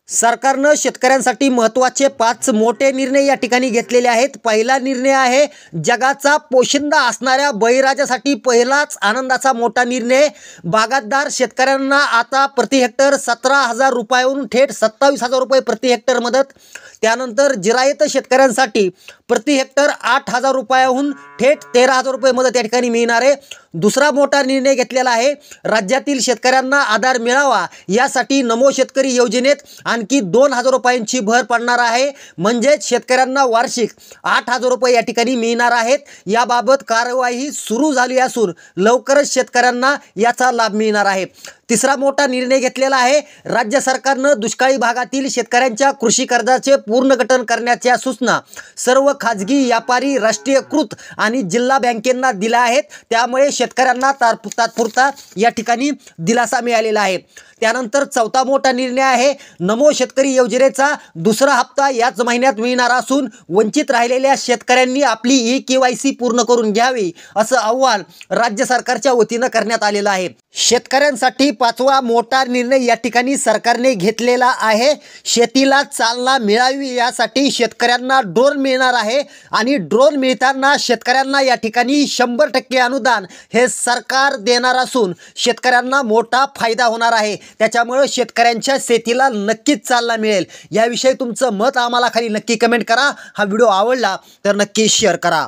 सरकारनं शेतकऱ्यांसाठी महत्त्वाचे 5 मोठे निर्णय या ठिकाणी घेतलेले आहेत। पहिला निर्णय आहे जगाचा पोशिंदा असणाऱ्या बळीराजासाठी पहिलाच आनंदाचा मोठा निर्णय। बागायतदार शेतकऱ्यांना आता प्रति हेक्टर 17,000 रुपयावरून थेट 27,000 रुपये प्रति हेक्टर मदत। त्यानंतर जिरायत शेतकऱ्यांसाठी प्रति हेक्टर 8,000 रुपयाहून थेट 13,000 रुपये मदत या ठिकाणी मिळणार आहे। दुसरा मोठा निर्णय घेतलेला आहे राज्यातील शेतकऱ्यांना आधार मिळावा यासाठी नमो शेतकरी योजनेत आणखी 2,000 रुपयांची भर पडणार आहे। म्हणजे शेतकऱ्यांना वार्षिक 8,000 रुपये या ठिकाणी मिळणार आहेत। याबाबत कार्यवाही सुरू झाली असून लवकरच शेतकऱ्यांना याचा लाभ मिळणार आहे। तिसरा मोठा निर्णय घेतलेला आहे राज्य सरकारनं दुष्काळी भागातील शेतकऱ्यांच्या कृषी कर्जाचे पुनर्गठन करण्याच्या सूचना सर्व खाजगी व्यापारी राष्ट्रीयकृत आणि जिल्हा बँकेंना दिल्या आहेत। त्यामुळे शेतकऱ्यांना तात्पुरता या ठिकाणी दिलासा मिळालेला आहे। त्यानंतर चौथा मोठा निर्णय आहे नमो शेतकरी योजनेचा दुसरा हप्ता याच महिन्यात मिळणार असून वंचित राहिलेल्या शेतकऱ्यांनी आपली ई-KYC पूर्ण करून घ्यावी असं आवाहन राज्य सरकारच्या वतीनं करण्यात आलेलं आहे। शेतकऱ्यांसाठी पाचवा मोठा निर्णय या ठिकाणी सरकारने घेतलेला आहे। शेतीला चालना मिळावी यासाठी शेतकऱ्यांना ड्रोन मिळणार आहे आणि ड्रोन मिळताना शेतकऱ्यांना या ठिकाणी 100% अनुदान हे सरकार देणार असून शेतकऱ्यांना मोठा फायदा होणार आहे। त्याच्यामुळे शेतकऱ्यांच्या शेतीला नक्कीच चालना मिळेल। याविषयी तुमचं मत आम्हाला खाली नक्की कमेंट करा। हा व्हिडिओ आवडला तर नक्की शेअर करा।